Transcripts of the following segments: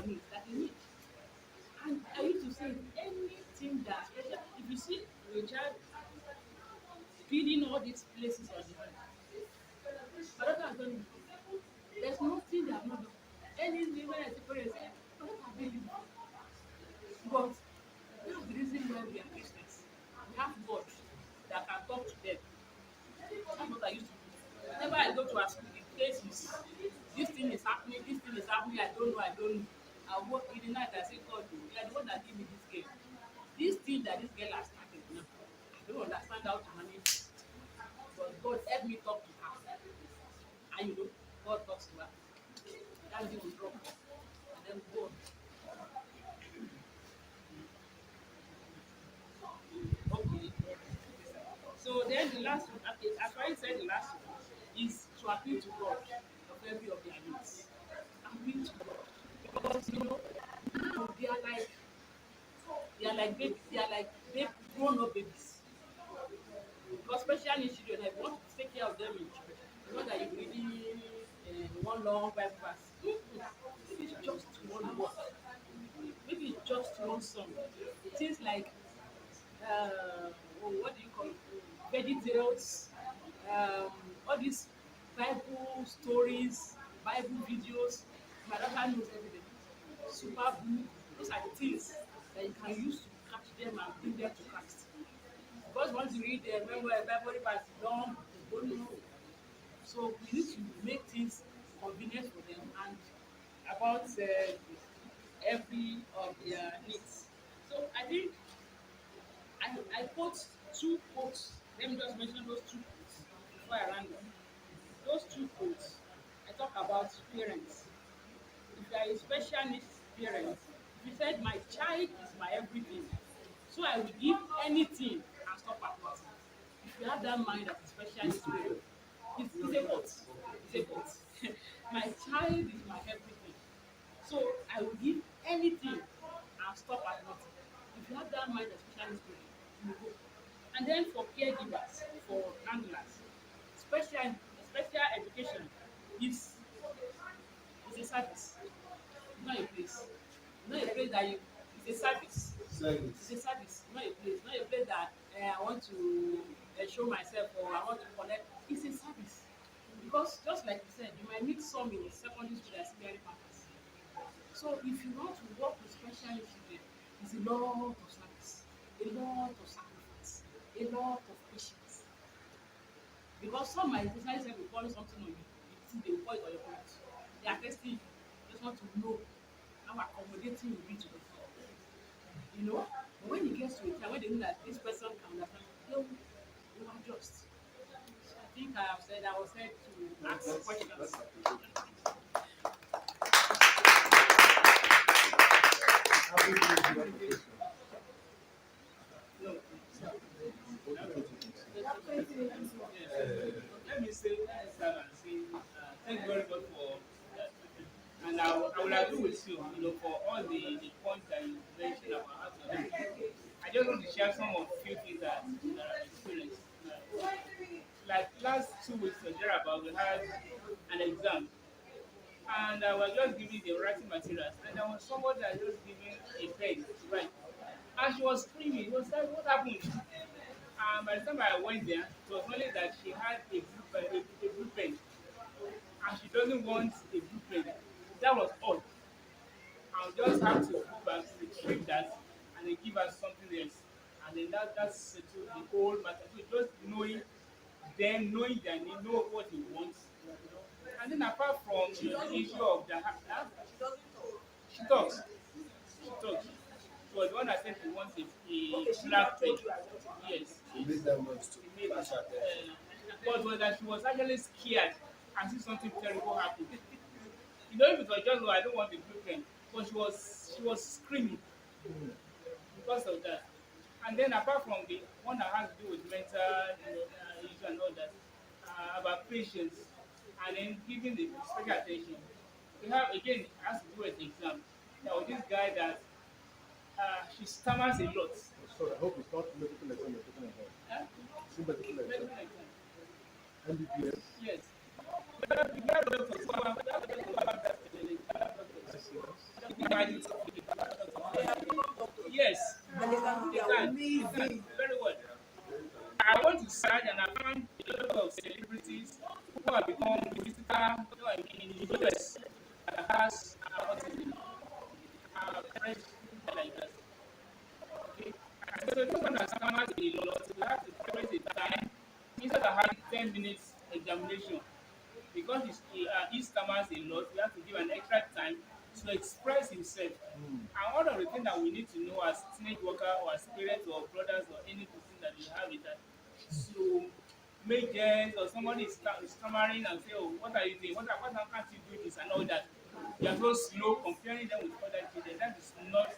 for me that they need. And I used to say anything that special, if you see a child feeding all these places on the hand, my daughter has done it. There's nothing they have not done. Anything when I say parents say, "Oh, what have they been?" But that's the reason why we are Christians. We have God that can talk to them. That's what I used to do. Whenever I go to a school, the place is this thing is happening, this thing is happening, I don't know, I don't know. I work in the night, I say, God, you are the one that give me this game. This thing that this girl has started now, I don't understand how to manage it. But God help me talk to her. And you know, God talks to her. That's the one drop. And then go on. Okay. So then the last one, okay, as I said, the last one is to appeal to God of every of their needs. Appeal to God. Because you know, now they are like babies, they are like grown up babies. Because special needs children, if you want to take care of them in church, you know that you really one long Bible verse. Maybe it's just one word, maybe it's just one song. Things like what do you call it? Veggie tales, um, all these Bible stories, Bible videos. My daughter knows everything. Super book. Those are the things that you can use to catch them and bring them to Christ. Because once you read them, remember Bible verse long, they don't know. So we need to make things convenient for them and about every of their needs. So I think I quote two quotes. Let me just mention those two quotes before I round up. Those two quotes, I talk about parents. If you are a special needs parent, if you said, "My child is my everything, so I will give anything and stop at nothing." If you have that mind as a special needs parent, it's a quote. It's a quote. My child is my everything, so I will give anything and stop at nothing. If you have that mind as special needs parent, you will go. And then for caregivers, for handlers, special education is is a service, not a place. Not a place that you. It's a service. It's a service, not a place. Not a place that I want to show myself or I want to connect. It's a service. Because just like you said, you might meet some in secondary school that's very purpose. So if you want to work with special needs children, it's a lot of service, a lot of sacrifice, a lot of patience. Because some might decide say will follow something on you, you think they will pour it on your plate. They are testing you, just want to know how accommodating you be to them. You know, but when it gets to a time when they know that this person can understand, they will adjust. So I think I have said I was said to ask questions. No. Let me say, thank you very much for that. And I will agree with you, for all the points that you mentioned about how to handle it. I just want to share some of few things that I experienced. Like last 2 weeks or thereabout, we had an exam, and I was just giving the writing materials, and there was somebody that just giving a pen to write, and she was screaming. It was like, "What happened?" By the time I went there, it was only that she had a blue pen, and she doesn't want a blue pen. That was all. I'll just have to go back, retrieve that, and then give her something else. And then that's settled the whole matter. So just knowing them, knowing their need, know what they want. And then apart from the issue of she talks. She talks. She was the one that said she wants a black pen. Yes. You made that much to She made it. flash out there. But was that she was actually scared and see something terrible happen. If it was just, "Oh, I don't want the blue pen," but she was screaming because of that. And then apart from the one that has to do with mental, issue and all that, about patience, and then giving the special attention. We have again has to do with the exam. There was this guy that she stammers a lot. Sorry, I hope it's not medical exam you're talking about. Huh? It's a medical Medical exam. exam. MBBS. Yes. We have doctors who have that medical exam. ICS. imagine with the doctor They have today. become doctors Yes, and they can do they their can. own They can thing. very well. I went to search and I found a lot of celebrities who have become physical, in the US that has autism, fresh like that. Okay. And so this one has come out a lot. We have to create a time instead of having 10 minutes examination. Because he stammers a lot, we have to give an extra time to express himself. And one of the things that we need to know as teenage worker or as parents or brothers or any person that we have is that to make jest or somebody is stammering and say, oh, what are you doing? What how can't you do this and all that? You are so slow comparing them with other children. That is not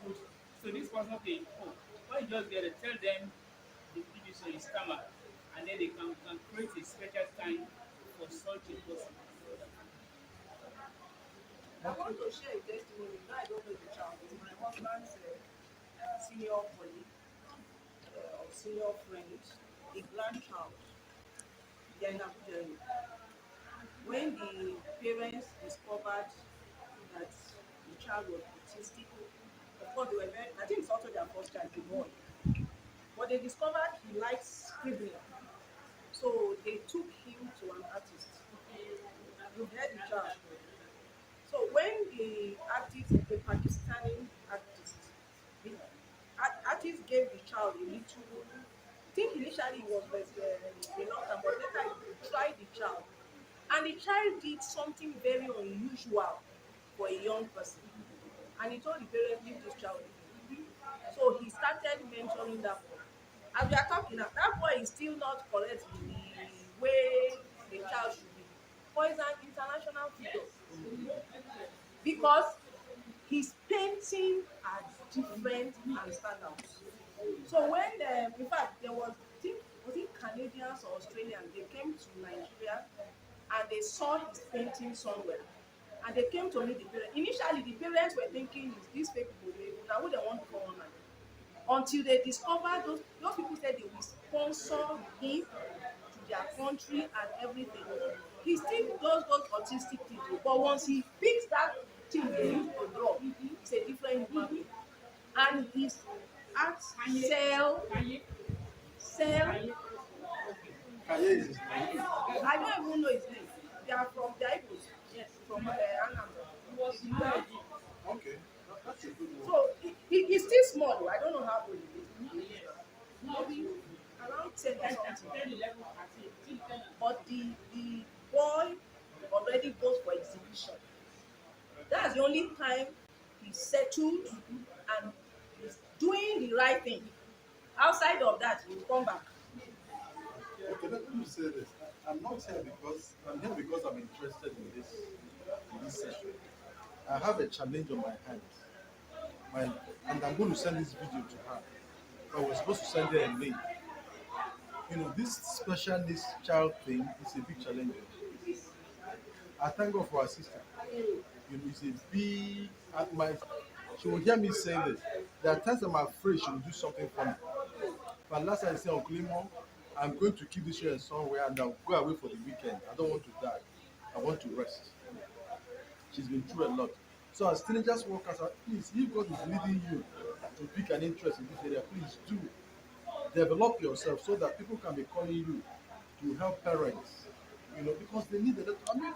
good. So this was not a oh, why you just get to tell them the BBC is stammer and then they can create a special time for such a person. I want to share a testimony. Now I don't know the child. It's my husband's senior colleague or senior friend, a grandchild. They are in Abuja. When the parents discovered that the child was autistic, of course they were very, I think it's also their first child, the boy. But they discovered he likes scribbling. So they took him to an artist. You heard the child. So when the artist, the Pakistani artist, the artist gave the child a little, I think initially he was reluctant, but later he tried the child. And the child did something very unusual for a young person. And he told the parents, leave this child alone. So he started mentoring that boy. As we are talking now, that boy is still not correct in the way the child should be. But he's an international figure because his painting are different and stand out. So when, in fact, there was, I think, was it Canadians or Australians? They came to Nigeria and they saw his painting somewhere. And they came to meet the parents. Initially, the parents were thinking, is these fake people, now who they want to go online? Until they discovered those people said they will sponsor him to their country and everything. He still does those autistic things, but once he picks that thing they use to draw, it's a different human being. And his art sell. Kanye is his name. I don't even know his name. They are from the Igbos, from Anambra. Okay, that's a good one. So he's still small though. I don't know how old he is. Maybe around 10 or something. But the boy already goes for exhibition. That's the only time he's settled and he's doing the right thing. Outside of that, he'll come back. Okay, let me say this. I'm not here because I'm interested in this session. I have a challenge on my hands. And I'm going to send this video to her. I was supposed to send her a link. You know, this special needs child thing is a big challenge. I thank God for our sister. You know, it's a big she will hear me say this. There are times I'm afraid she will do something for me. But last time I said, Uncle Imo, I'm going to keep this children somewhere and I'll go away for the weekend. I don't want to die. I want to rest. She's been through a lot. So as teenagers workers, please, if God is leading you to pick an interest in this area, please do develop yourself so that people can be calling you to help parents. You know, because they need a lot. I mean,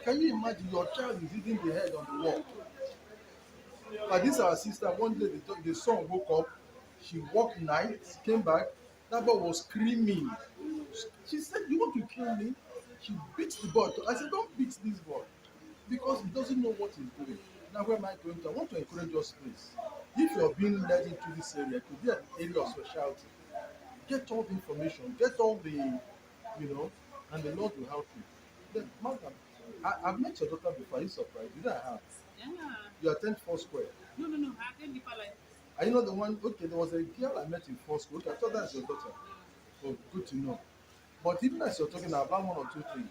can you imagine your child is hitting the head on the wall? Like this, our sister, one day the son woke up, she worked nights, came back, that boy was screaming. She said, "You want to kill me?" She beat the boy. I said, "Don't beat this boy because he doesn't know what he's doing." Now, where am I going to? I want to encourage us, please. If you're being led into this area, it could be an area of specialty. Get all the information, get all the, you know, and the Lord will help you. Then, madam, I've met your daughter before. Are you surprised? Did I have? Yeah. You attend four square. No. I attend deeper life. Are you not the one? Okay, there was a girl I met in four school. Okay, I thought that's your daughter. Oh, good to know. But even as you're talking, I've learned one or two things.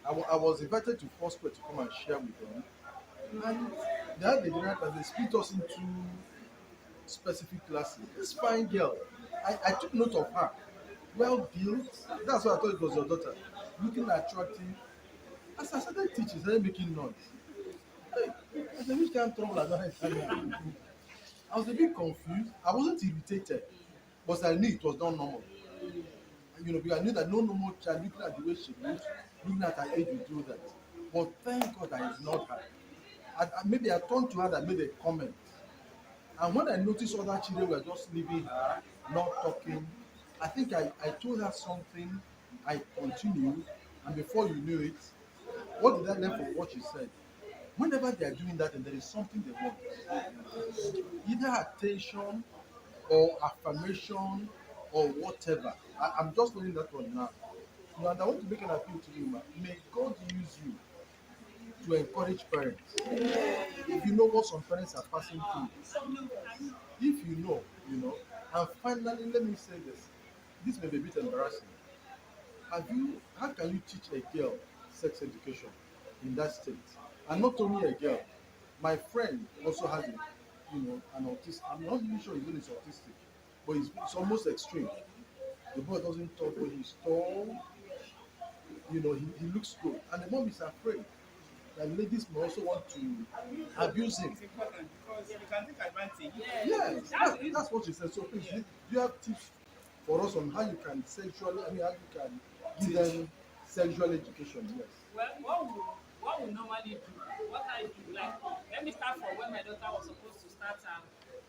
I was invited to four square to come and share with them. And they had the dinner and they split us into specific classes. This fine girl, I took note of her. Well built. That's why I thought it was your daughter. Looking attractive. As I started teaching, started making noise. Hey, I said, say, which kind of trouble I don't enter now? I was a bit confused. I wasn't irritated, but I knew it was not normal. Because I knew that no normal child looking at the way she looks, looking at her age would do that. But thank God I ignored her. Maybe I turned to her and made a comment. And when I noticed other children were just leaving her, not talking, I think I told her something, I continued, and before you knew it, what did I learn from what she said? Whenever they are doing that and there is something they want, either attention or affirmation or whatever. I'm just learning that one now. And I want to make an appeal to you, man. May God use you to encourage parents. If you know what some parents are passing through, if you know, you know. And finally, let me say this. This may be a bit embarrassing. How can you teach a girl sex education in that state? And not only a girl, my friend also has an autistic. I'm not even sure he's autistic, but it's almost extreme. The boy doesn't talk, but he's tall. He looks good, and the mom is afraid that ladies may also want to abuse him. It's important because you can take advantage. Yes, that's what she said. So please, do you have tips for us on how you can how you can give them sexual education? Yes. Well, what we normally do, what I do, like, let me start from when my daughter was supposed to start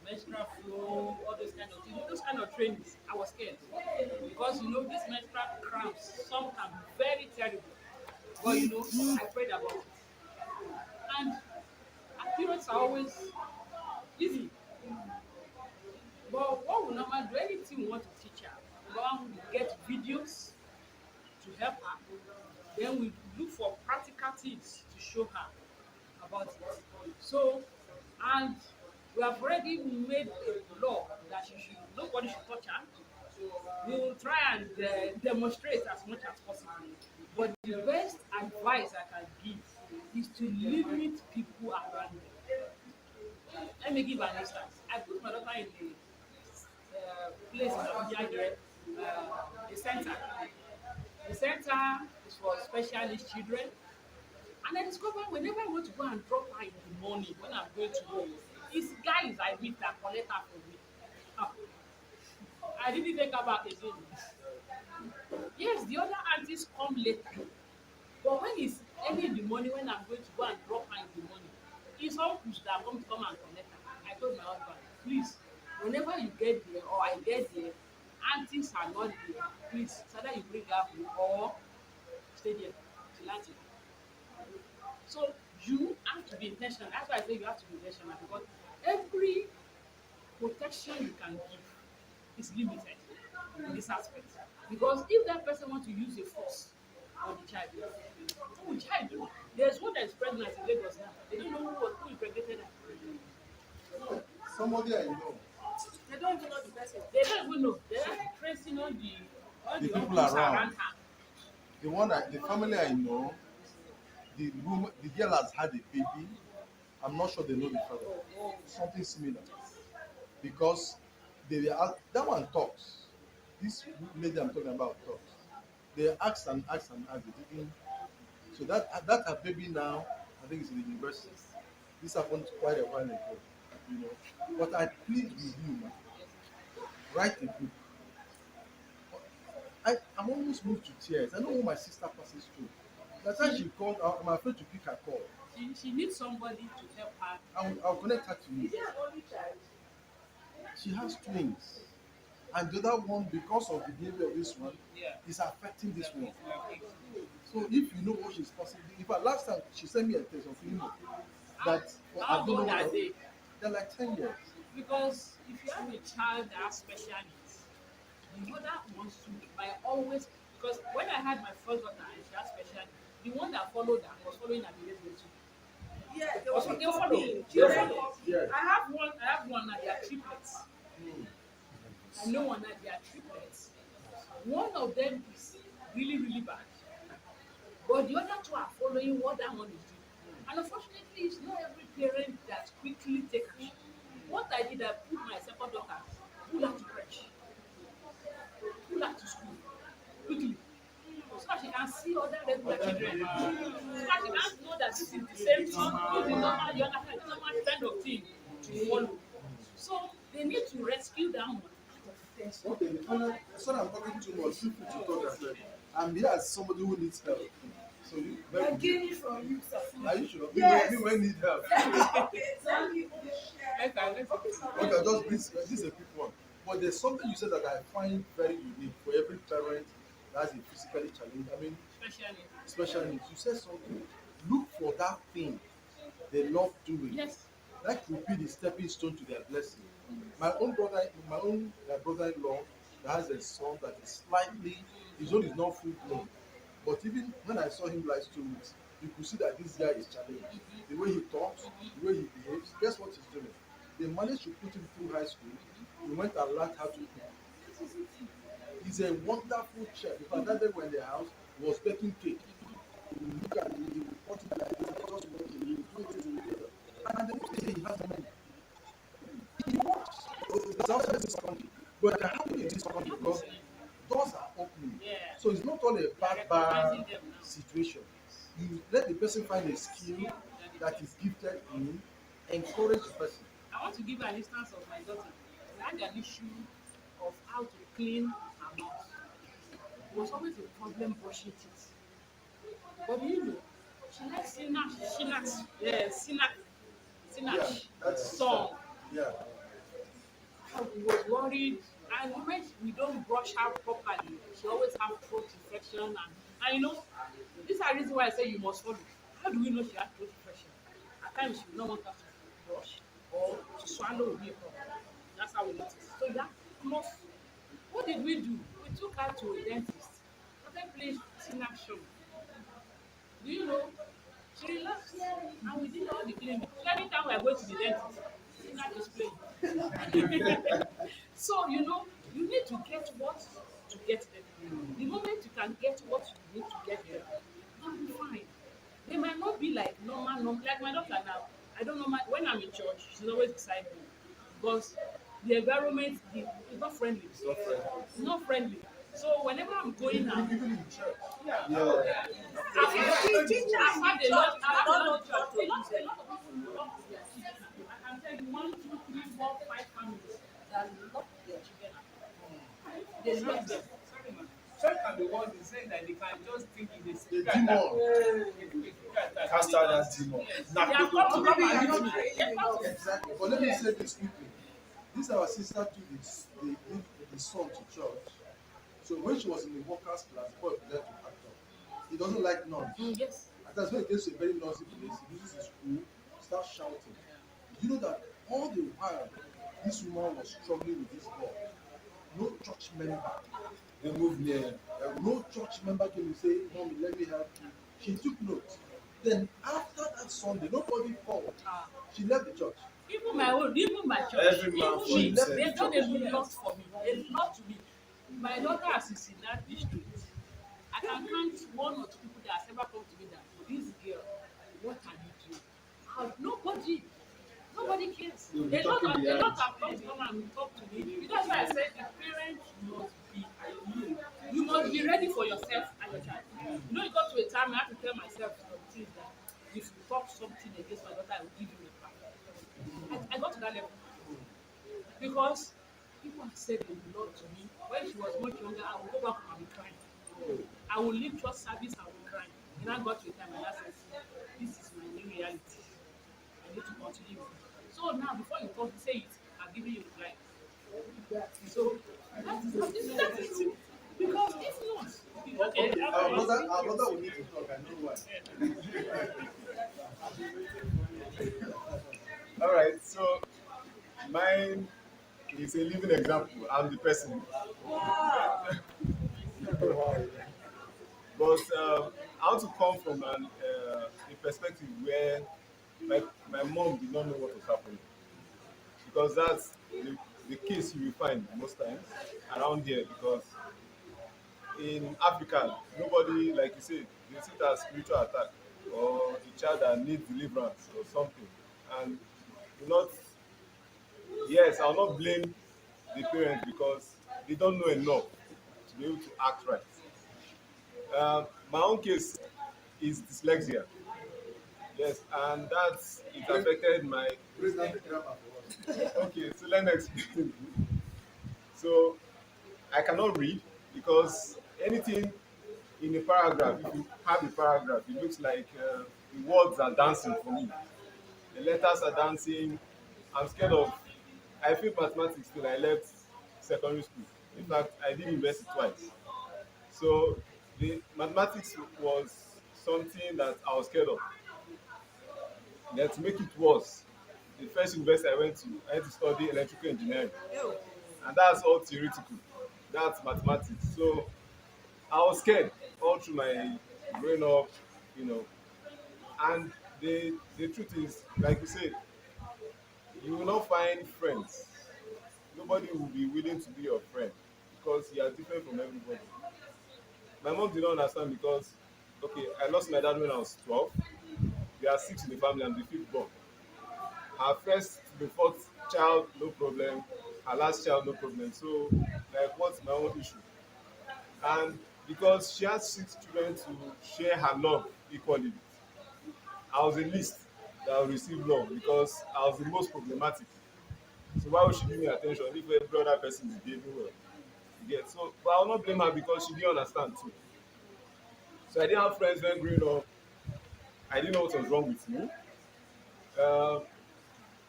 menstrual flow, all those kind of things. Those kind of trainings, I was scared because these menstrual cramps, some can be very terrible. But I prayed about it, and periods are always easy. But what we normally do, anything we want to teach her, we get videos to help her. Then we look for practical things to show her about it. So, and we have already made a law that nobody should touch her. We will try and demonstrate as much as possible. But the best advice I can give is to limit people around them. Let me give an instance. I put my daughter in a place in Abuja here, a center. The center is for specialist children. And I discovered whenever I want to go and drop her in the morning when I'm going to work, it's guys I meet that collect her from me. Ah, I didn't take her back again. Yes, the other aunties come later. But when it's early in the morning, when I'm going to go and drop her in the morning, it's uncles that come and collect her. I told my husband, please, whenever you get there or I get there, aunties are not there. Please, so that you bring her home or stay there till auntie. So you have to be intentional. That's why I say you have to be intentional because every protection you can give is limited in this aspect. Because if that person wants to use a force on the child, what will the child do? There's one that is pregnant in Lagos now. They don't know who impregnated her. Somebody I know. They don't even know the person. They don't even know. They are tracing all the People uncles around. around her. The family I know, the girl has had a baby. I'm not sure they know the father. Something similar. Because that one talks. This lady I'm talking about talks. They asked and asked and asked. They didn't. So that her baby now, I think it's in the university. This happened quite a while ago, But I plead with you, man. Write a book. I'm almost moved to tears. I know what my sister passes through. That's why she called. I'm afraid to pick her call. She needs somebody to help her. I'll connect her to you. Is he an only child? She has twins, and the other one, because of the behavior of this one, is affecting this one. So if you know what she's possibly, in fact, last time she sent me a text of that I How don't know old are what they? they're like 10 years. Because if you have a child that has special needs, the mother wants to by always, because when I had my first daughter and she had special needs, the one that followed her was following her behavior too. Yeah, they Also, will they'll follow. They'll Children follow. copy. Yeah. I have one that they are triplets. I know one that they are triplets. One of them is really, really bad. But the other two are following what that one is doing. And unfortunately, it's not every parent that quickly take action. What I did, I put my second daughter, pull her to crèche, pull her to school, quickly. So that she can see other regular children. So that she can know that this is the same thing, this is normal, the other side. kind of thing to follow. So they need to rescue that one out of tension. Okay, so I'm talking too much. Feel free to talk as well. I'm here as somebody who needs help. So you, I gain it from you, sir. are you sure? Yes. Me when need help. Okay, tell me. Okay, just this is a quick one. But there's something you said that I find very unique for every parent that has a physically challenged. I mean, Especially. special needs. You said something. Look for that thing they love doing. Yes. That could be the stepping stone to their blessing. My own brother-in-law that has a son that is slightly, his own is not full blown. But even when I saw him last 2 weeks, you could see that this guy is challenged. The way he talks, the way he behaves, guess what he's doing? They managed to put him through high school. He went and learned how to cook. He's a wonderful chef. In fact, that day when the house was baking cake, you look at him, he will put it like this, just working, he will do it in the middle. And the next day he has money. He works. It's outside this country. But they're happy in this country because doors are opening. Yeah. So it's not all a bad Recognizing them now. situation. You let the person find a skill that is gifted in, encourage the person. I want to give an instance of my daughter. We had an issue of how to clean her mouth. It was always a problem brushing teeth. But do you know, she likes Yeah, that's song. Yeah. I was worried. And when we don't brush her properly, she always have throat infection. And you know, these are reasons why I say you must follow. How do we know she has throat infection? At times she will not want us to brush or to swallow will be a problem. That's how we notice. So that must. What did we do? We took her to a dentist. Started playing in action. Do you know? She relaxed and we did all the cleaning. So anytime we are going to the dentist, Tina is playing. So you know, you need to get what to get them. The moment you can get what you need to get them, you'll be fine. They might not be like normal, like my daughter now. I don't know when I'm in church, she's always beside me because the environment is not friendly. It's not friendly. It's not friendly. So whenever I'm going out, Even in church. Yeah. Yeah. I've had a lot of church. A lot of people love their children. I can tell you 1, 2, 3, 4, 5 families that love their children. They love them. Sorry, man. Church can be one in saying that they can just think in this. The demon. Cast out that demon. They are come to come and meet me. Exactly. But let me say this quickly. This our sister took the son to church. So when she was in the workers' class, boy pretended to act up. He doesn't like noise. Yes. And that's when he gets to a very noisy place. He uses his school, starts shouting. You know that all the while this woman was struggling with this boy. No church member. They moved near. No church member came and say, "Mommy, let me help you." She took notes. Then after that Sunday, nobody called. She left the church. Even my church, Every man even for me, himself. they've done a lot for me, a lot to me. My daughter is in that district. I can count 1 or 2 people that has ever come to me that this girl, what can you do? Nobody cares. You'll be A lot talking have come to come and talk to me. That's why I said the parents must be you must be ready for yourself and your child. You know, it got to a time I have to tell myself some things that if you talk something against my daughter, I will give you a back. I got to that level because people have said a lot to me. When she was much younger, I would go back and be crying. I would leave church service and be crying. And I got to a time and I said, this is my new reality. I need to continue. So now, before you come to say it, I'm giving you a reply. So that is it. Because if not, okay, Our brother will need to talk. I know why. All right, so mine is a living example. I'm the person. Wow. But I want to come from a perspective where my mom did not know what was happening. Because that's the case you will find most times around here. Because in Africa, nobody, like you say, they see it as spiritual attack or a child that needs deliverance or something. And do not, yes, I'll not blame the parents because they don't know enough to be able to act right. My own case is dyslexia. Yes, and that's it affected my. Break down the grammar for us. Okay, so let me explain. So I cannot read because anything in a paragraph, if you have a paragraph, it looks like the words are dancing for me. The letters are dancing. I'm scared of. I failed mathematics till I left secondary school. In fact, I did university twice. So the mathematics was something that I was scared of. Then to make it worse, the first university I went to study electrical engineering, Ew. and that's all theoretical. That's mathematics. So I was scared all through my growing up, you know. And the truth is, like you said, you will not find friends. Nobody will be willing to be your friend because you are different from everybody. My mom did not understand because, okay, I lost my dad when I was 12. We are six in the family. I'm the fifth born. Her first to the fourth child, no problem. Her last child, no problem. So, like, what's my own issue? And because she has six children to share her love equally with, I was the least that will receive love because I was the most problematic. So why would she give me attention if every other person is behaving well? You get so, but I will not blame her because she didn't understand too. So I didn't have friends when growing up. I didn't know what was wrong with me. Um,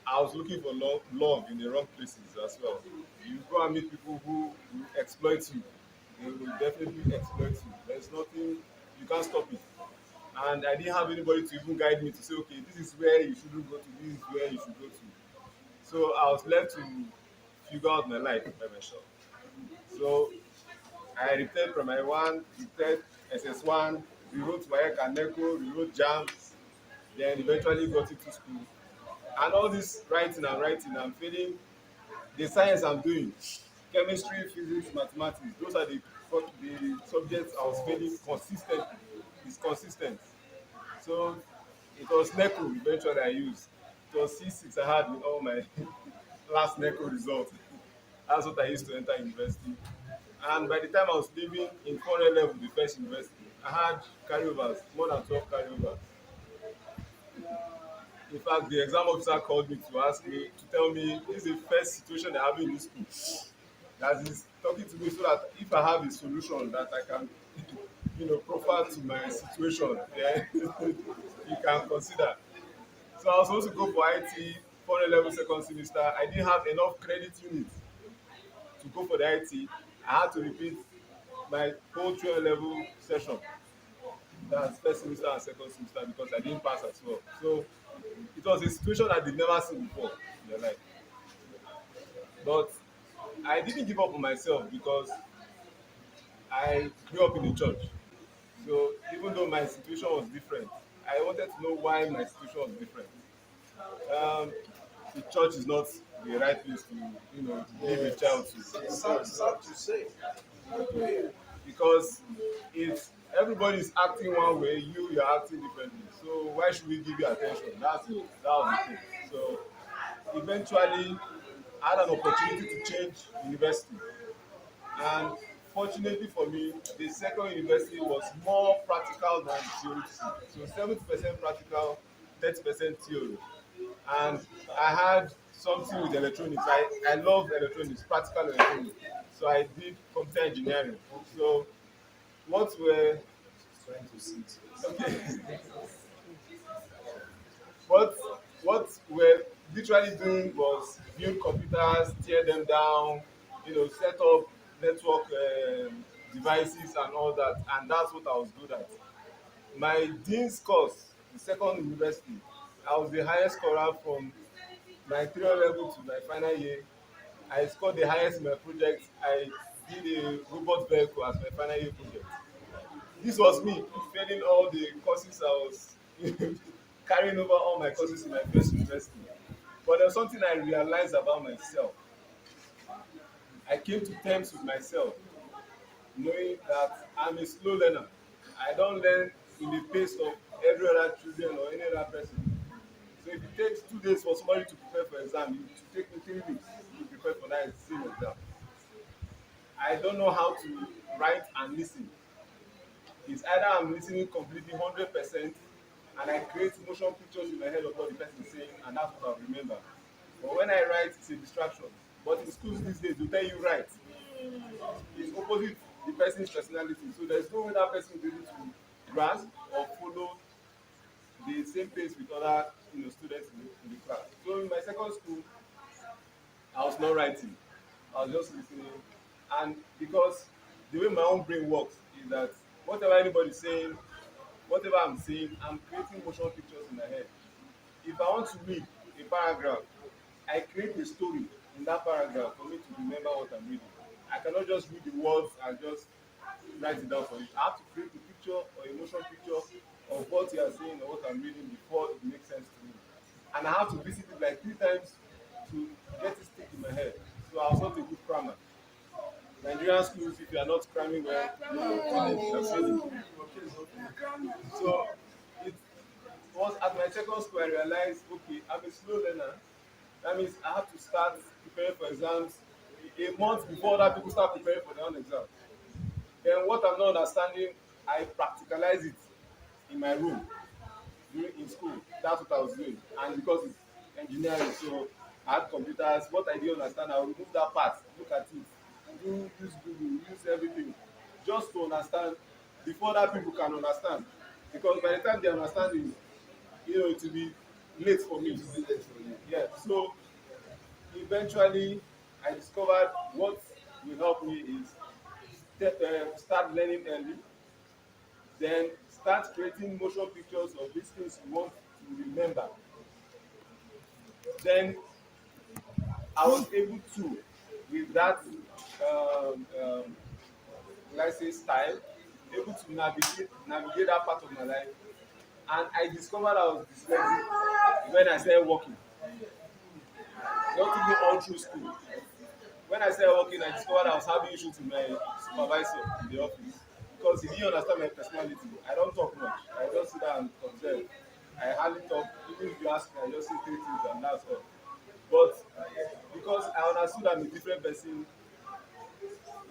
I was looking for love in the wrong places as well. You go and meet people who will exploit you. They will definitely exploit you. There's nothing, you can't stop it. And I didn't have anybody to even guide me to say, okay, this is where you shouldn't go to, this is where you should go to. So I was left to figure out my life by myself. So I returned from my one, returned SS1, rewrote WAEC and NECO, rewrote JAMS, then eventually got into school. And all this writing, I'm feeling the science I'm doing, chemistry, physics, mathematics, those are the subjects I was failing consistently. It's consistent. So it was NECO eventually I used. It was C6 I had in all my last NECO results. That's what I used to enter university. And by the time I was leaving in 400 level, the first university, I had carryovers, more than 12 carryovers. In fact, the exam officer called me to ask me, to tell me, this is the first situation I have in this school. That is talking to me so that if I have a solution that I can, profile to my situation, then you can consider. So I was supposed to go for IT, 400 level second semester. I didn't have enough credit units to go for the IT. I had to repeat my whole 12 level session. That's first semester and second semester because I didn't pass as well. So it was a situation I did never see before in their life. But I didn't give up on myself because I grew up in the church. So even though my situation was different, I wanted to know why my situation was different. Um, the church is not the right place to, leave a child to. Sad to say. Because if everybody is acting one way, you're acting differently. So why should we give you attention? That was the thing. So eventually, I had an opportunity to change university, and fortunately for me, the second university was more practical than theoretical. So 70% practical, 30% theory, and I had something with electronics. I love electronics, practical electronics. So I did computer engineering. So what were Trying to sit. okay what we're literally doing was build computers, tear them down, set up network devices and all that, and that's what I was good at. My dean's course, the second university, I was the highest scorer from my 3 level to my final year. I scored the highest in my project. I did a robot vehicle as my final year project. This was me failing all the courses I was carrying over all my courses in my first university. But there's something I realized about myself. I came to terms with myself, knowing that I'm a slow learner. I don't learn in the pace of every other children or any other person. So if it takes 2 days for somebody to prepare for exam, it should take me 3 weeks to prepare for that same exam. I don't know how to write and listen. It's either I'm listening completely 100% and I create motion pictures in my head of what the person is saying, and that's what I'll remember. But when I write, it's a distraction. But in schools these days, they tell you write. It's opposite the person's personality. So there's no way that person will be able to grasp or follow the same pace with other students in the class. So in my second school, I was not writing. I was just listening. And because the way my own brain works is that whatever anybody's saying, whatever I'm saying, I'm creating motion pictures in my head. If I want to read a paragraph, I create a story in that paragraph for me to remember what I'm reading. I cannot just read the words and just write it down for you. I have to create a picture or a motion picture of what you are saying or what I'm reading before it makes sense to me. And I have to visit it like 3 times to get it stick in my head. So I was not a good crammer. Nigerian schools, if you are not cramming well, you're failing. So it was at my second school I realized, okay, I'm a slow learner. That means I have to start preparing for exams a month before other people start preparing for their own exams. Then what I'm not understanding, I practicalize it in my room during in school. That's what I was doing. And because it's engineering, so I had computers. What I didn't understand, I'll remove that part, look at it, use Google, use everything, just to understand before that people can understand. Because by the time they understand it, it will be late for me. Yeah. So eventually, I discovered what will help me is start learning early, then start creating motion pictures of these things you want to remember. Then I was able to, with that, let's say, style, able to navigate that part of my life. And I discovered I was dyslexic when I started working, not even all through school. When I started working, I discovered I was having issues with my supervisor in the office because he didn't understand my personality. I don't talk much. I just sit down and observe. I hardly talk. Even if you ask me, I just say 3 things and that's all. But because I understood I'm a different person,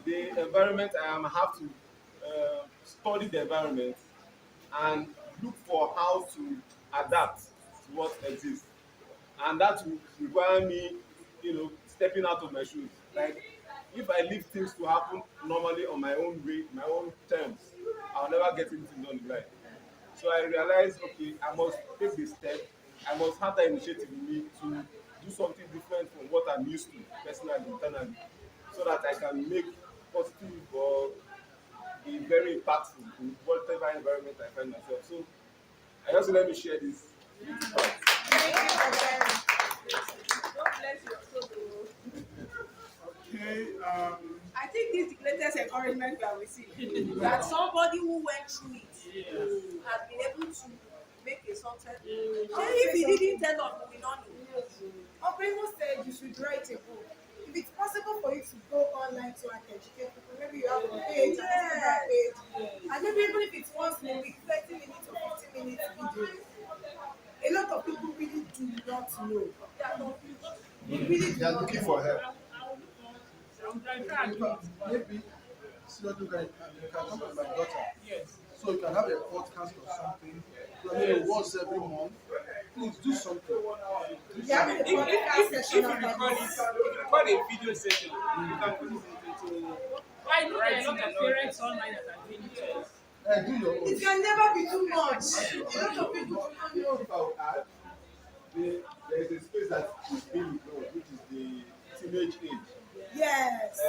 the environment I am, I have to study the environment and look for how to adapt to what exists. And that will require me, stepping out of my shoes. Like if I leave things to happen normally on my own way, my own terms, I'll never get anything done in life. So I realized, okay, I must take the step. I must have that initiative in me to do something different from what I'm used to personally, internally, so that I can make positive or be very impactful in whatever environment I find myself. So I also let me share this little part. God bless your soul. Okay. I think this is the greatest encouragement we have received. That somebody who went through it has been able to make a success. Only if he didn't tell us, we will not know. Oprimo said you should write a book. If it's possible for you to go online to like educate people, maybe you have a page, a Instagram page, and maybe even if it's once in a week, 30 minutes or 15 minutes video. A lot of people really do not know. They are confused. They really do They are not looking know. for help. I'm trying to do it. Maybe seriously, you can come with my daughter. Yes. So you can have a podcast or something. Once every month. Please do something. You have a If podcast if session you on record it, if you record a video session, you can put it into I know there are a writing lot and of all parents that. online that are doing it. Do your own. It can never be too much. A lot of people do not know. If I would add, there is a space that is being ignored, which is the teenage age. Yes.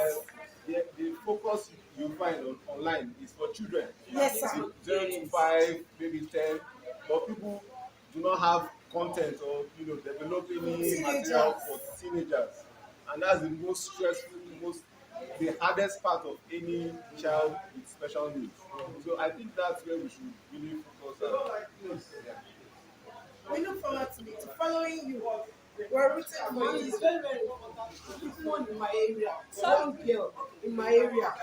The focus you find online is for children. Yes, sir. 0 to 5, maybe 10, but people do not have content or develop any material for teenagers, and that's the most stressful, the hardest part of any child with special needs. So I think that's where we should really focus on. Yeah. We look forward to following you. We're rooting for Money you. is very, very important. This one in my area, one girl in my area,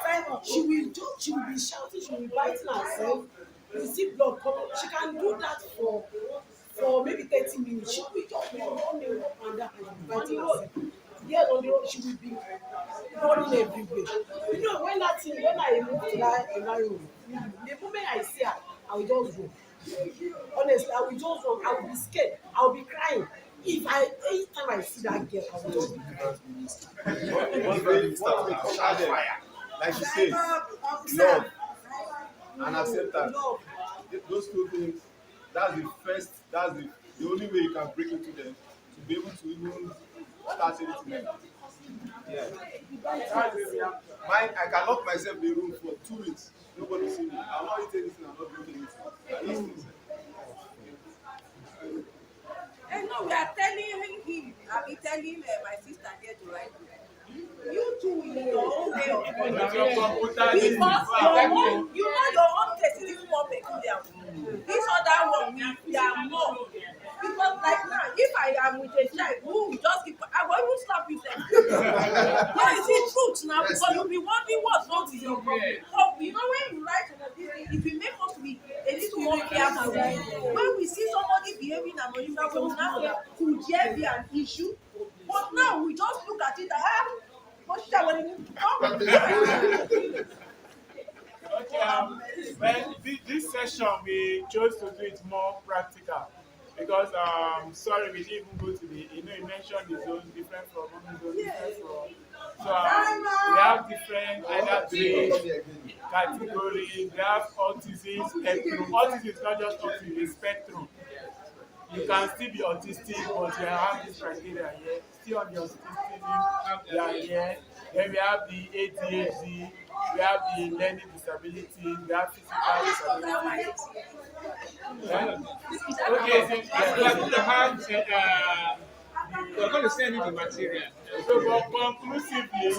she will be shouting, she will be biting herself. You see blood coming. She can do that for maybe 30 minutes. She will just be running up and down and biting herself. Here on the road, she will be running everywhere. When I moved to that environment, the moment I see her, I will just go. Honestly, I will just run. I will be scared. I will be crying. If I anytime I see that girl, I will just be crying. One way to shout them, like you say, Observe. love and acceptance. Love. Those two things, that's the first, that's the only way you can break into them to be able to even start anything them. Yeah. Mine, I can lock myself in the room for 2 weeks. Nobody see me. I'll not eat anything, I'll not drink anything. I eat things. And no, we are telling him, I'll be telling my sister here to write. You too in your own way of doing it. Because your own, you know your own case is even more peculiar. This other one, we are more. Because like now, if I am with a child who just keep, I will even slap you then. No, it's the truth now, because you'll be wondering what's wrong with your problem. So, you know, when you write on this thing, if you make us to be a little more careful, when we see somebody behaving anonymously, now could there be an issue? But now we just look at it and Okay, well, this session we chose to do it more practical because sorry we didn't even go to the you mentioned the zones different from different from so we have different either grades, categories, we have autism spectrum. Autism is not just autism, it's spectrum. You can still be autistic, but you have this criteria here. Still on the autistic, you are here. Then we have the ADHD, we have the learning disability, we have physical disability. Okay, so we are going to have we're going to send you the material. So, but conclusively,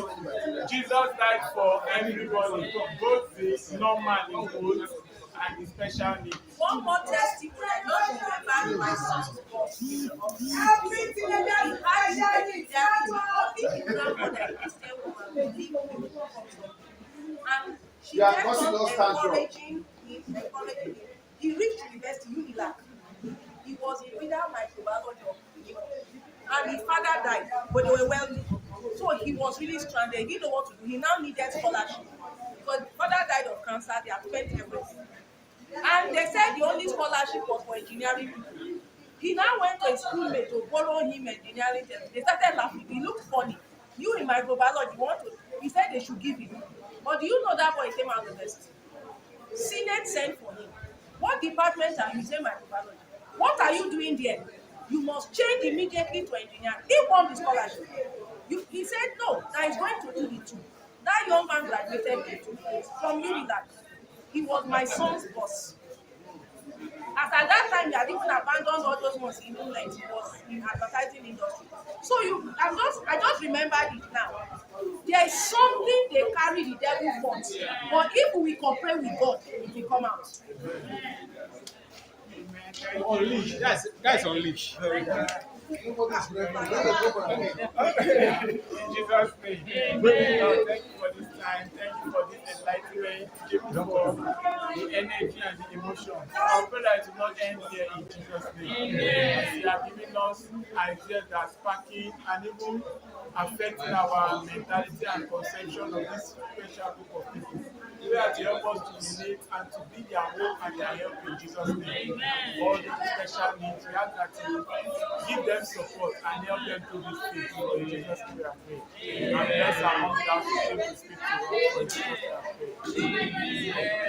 Jesus died for everybody, both the normal in and the special needs. one more testimony, I just remember my son's boss. Everything that He had only his grandmother, Christian woman, and she kept on encouraging him. He reached university, UNILAC. He was in reader microbiology, and his father died, but they were wealthy. So he was really stranded. He didn't know what to do. He now needed scholarship because his father died of cancer. They have spent everything. And they said the only scholarship was for engineering people. He now went to his schoolmate to borrow him engineering test. They started laughing. He looked funny. You in microbiology want to? He said they should give him. But do you know that boy came out the best? Senate sent for him. What department are you saying microbiology? What are you doing there? You must change immediately to engineering. He won the scholarship. He said no, that he's going to do the two. That young man graduated with 2 years from UNILAC. He was my son's boss. As at that time, he had even abandoned all those ones in England. He was in advertising industry. So I just remembered it now. There is something they carry the devil for. But if we cooperate with God, it will come out. Unleash. That's unleash. Nobody's ready. In Jesus' name. Lord, thank you for this time. Thank you for this enlightenment. Thank you for the energy and the emotion. I pray that it will not end here in Jesus' name. As you have given us ideas that are sparking and even affecting our mentality and conception of this special group of people. We are to help us to relate and to be their hope and their help in Jesus' name. All the special needs, we ask that you give them support and help them to this faith. In Jesus' name we are praying. And bless our mom that to speak to us. In Jesus' name we are praying.